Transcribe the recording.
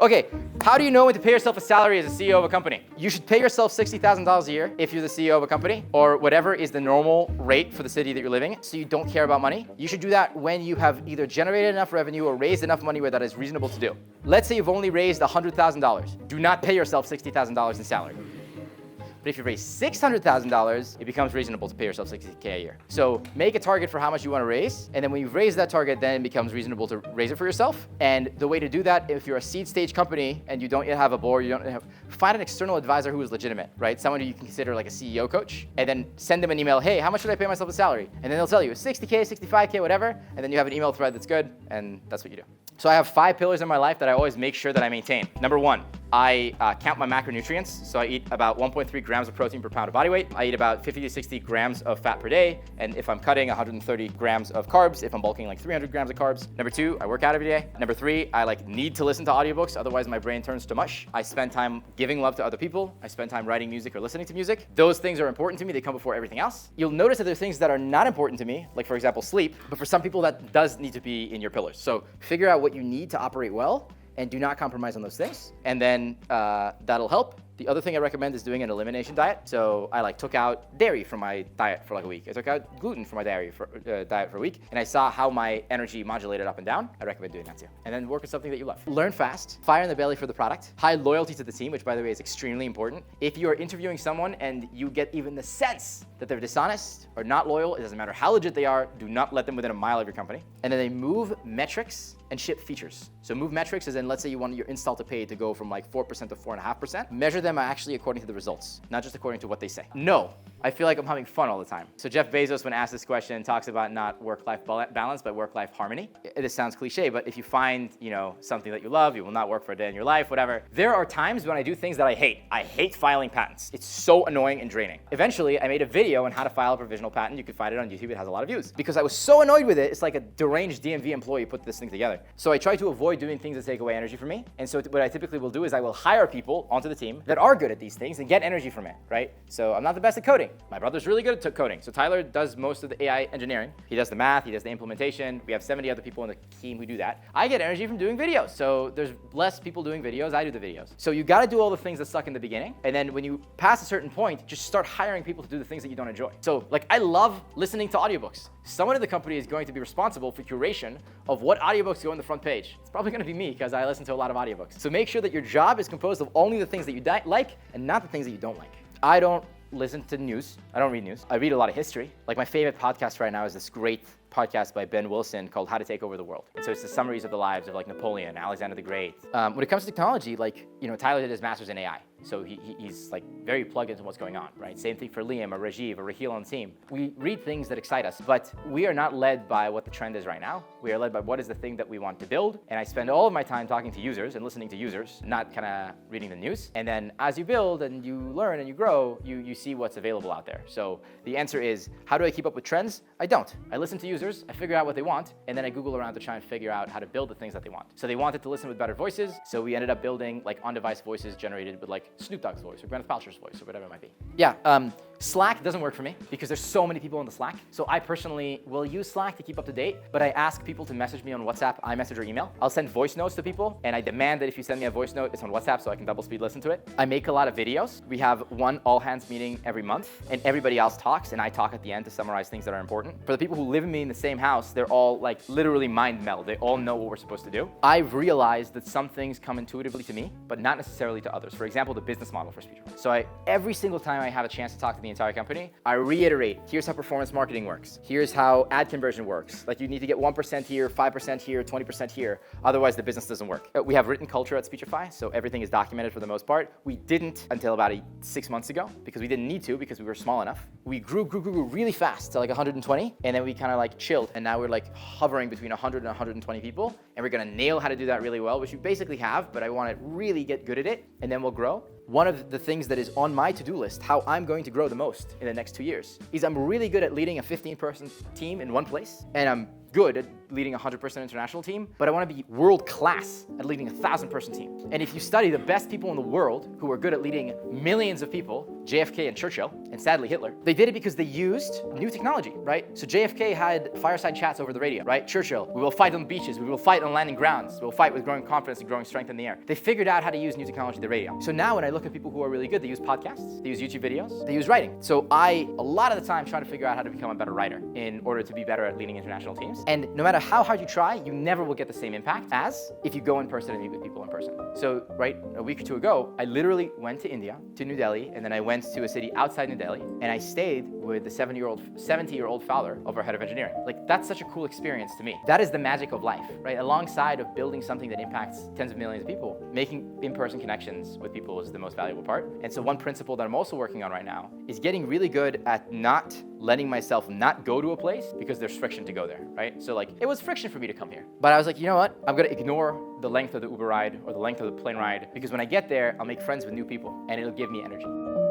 Okay, how do you know when to pay yourself a salary as a CEO of a company? You should pay yourself $60,000 a year if you're the CEO of a company, or whatever is the normal rate for the city that you're living in, so you don't care about money. You should do that when you have either generated enough revenue or raised enough money where that is reasonable to do. Let's say you've only raised $100,000. Do not pay yourself $60,000 in salary. But if you raise $600,000, it becomes reasonable to pay yourself $60K a year. So make a target for how much you want to raise, and then when you've raised that target, then it becomes reasonable to raise it for yourself. And the way to do that, if you're a seed stage company and you don't yet have a board, find an external advisor who is legitimate, right? Someone who you can consider like a CEO coach, and then send them an email, hey, how much should I pay myself a salary? And then they'll tell you 60K, 65K, whatever, and then you have an email thread that's good, and that's what you do. So I have 5 pillars in my life that I always make sure that I maintain. Number 1, I count my macronutrients. So I eat about 1.3 grams of protein per pound of body weight. I eat about 50 to 60 grams of fat per day. And if I'm cutting, 130 grams of carbs. If I'm bulking, like 300 grams of carbs. Number 2, I work out every day. Number 3, I need to listen to audiobooks. Otherwise, my brain turns to mush. I spend time giving love to other people. I spend time writing music or listening to music. Those things are important to me. They come before everything else. You'll notice that there's things that are not important to me, like for example, sleep. But for some people, that does need to be in your pillars. So figure out what you need to operate well, and do not compromise on those things. And then that'll help. The other thing I recommend is doing an elimination diet. So I took out dairy from my diet for a week. I took out gluten from my diet for a week, and I saw how my energy modulated up and down. I recommend doing that too. And then work with something that you love. Learn fast, fire in the belly for the product, high loyalty to the team, which by the way is extremely important. If you are interviewing someone and you get even the sense that they're dishonest or not loyal, it doesn't matter how legit they are, do not let them within a mile of your company. And then they move metrics and ship features. So move metrics is in, let's say you want your install to pay to go from 4% to 4.5%. Measure them actually according to the results, not just according to what they say. No, I feel like I'm having fun all the time. So Jeff Bezos, when asked this question, talks about not work-life balance, but work-life harmony. This sounds cliche, but if you find something that you love, you will not work for a day in your life, whatever. There are times when I do things that I hate. I hate filing patents. It's so annoying and draining. Eventually, I made a video on how to file a provisional patent. You can find it on YouTube. It has a lot of views. Because I was so annoyed with it, it's like a deranged DMV employee put this thing together. So I try to avoid doing things that take away energy from me. And so what I typically will do is I will hire people onto the team that are good at these things and get energy from it, right? So I'm not the best at coding. My brother's really good at coding. So Tyler does most of the AI engineering. He does the math, he does the implementation. We have 70 other people on the team who do that. I get energy from doing videos. So there's less people doing videos, I do the videos. So you gotta do all the things that suck in the beginning. And then when you pass a certain point, just start hiring people to do the things that you don't enjoy. So I love listening to audiobooks. Someone in the company is going to be responsible for curation of what audiobooks go on the front page. It's probably going to be me because I listen to a lot of audiobooks. So make sure that your job is composed of only the things that you like and not the things that you don't like. I don't listen to news. I don't read news. I read a lot of history. My favorite podcast right now is this great podcast by Ben Wilson called How to Take Over the World. And so it's the summaries of the lives of Napoleon, Alexander the Great. When it comes to technology, Tyler did his master's in AI. So he's very plugged into what's going on, right? Same thing for Liam or Rajiv or Raheel on the team. We read things that excite us, but we are not led by what the trend is right now. We are led by what is the thing that we want to build. And I spend all of my time talking to users and listening to users, not kind of reading the news. And then as you build and you learn and you grow, you see what's available out there. So the answer is, how do I keep up with trends? I don't. I listen to users, I figure out what they want, and then I Google around to try and figure out how to build the things that they want. So they wanted to listen with better voices, so we ended up building on-device voices generated with Snoop Dogg's voice or Gwyneth Paltrow's voice or whatever it might be. Yeah, Slack doesn't work for me because there's so many people on the Slack. So I personally will use Slack to keep up to date, but I ask people to message me on WhatsApp, iMessage, or email. I'll send voice notes to people, and I demand that if you send me a voice note, it's on WhatsApp so I can double speed listen to it. I make a lot of videos. We have one all-hands meeting every month, and everybody else talks, and I talk at the end to summarize things that are important. For the people who live with me in the same house, they're all literally mind meld. They all know what we're supposed to do. I've realized that some things come intuitively to me, but not necessarily to others. For example, the business model for Speechify. So every single time I have a chance to talk to the entire company, I reiterate, here's how performance marketing works. Here's how ad conversion works. You need to get 1% here, 5% here, 20% here. Otherwise, the business doesn't work. We have written culture at Speechify, so everything is documented for the most part. We didn't until about 6 months ago because we didn't need to because we were small enough. We grew really fast to 120, and then we kind of chilled, and now we're hovering between 100 and 120 people, and we're gonna nail how to do that really well, which we basically have, but I want to really get good at it, and then we'll grow. One of the things that is on my to-do list, how I'm going to grow the most in the next 2 years, is I'm really good at leading a 15-person team in one place, and I'm good at leading a 100-person international team, but I want to be world class at leading a 1,000-person team. And if you study the best people in the world who are good at leading millions of people, JFK and Churchill, and sadly Hitler, they did it because they used new technology, right? So JFK had fireside chats over the radio, right? Churchill, we will fight on beaches, we will fight on landing grounds, we will fight with growing confidence and growing strength in the air. They figured out how to use new technology, the radio. So now when I look at people who are really good, they use podcasts, they use YouTube videos, they use writing. So I, a lot of the time, try to figure out how to become a better writer in order to be better at leading international teams. And no matter how hard you try, you never will get the same impact as if you go in person and meet with people in person. So, right, a week or two ago, I literally went to India, to New Delhi, and then I went to a city outside New Delhi, and I stayed with the 70-year-old founder of our head of engineering. Like, that's such a cool experience to me. That is the magic of life, right? Alongside of building something that impacts tens of millions of people, making in-person connections with people is the most valuable part. And so one principle that I'm also working on right now is getting really good at not letting myself not go to a place because there's friction to go there, right? So like, it was friction for me to come here. But I was like, you know what? I'm gonna ignore the length of the Uber ride or the length of the plane ride because when I get there, I'll make friends with new people and it'll give me energy.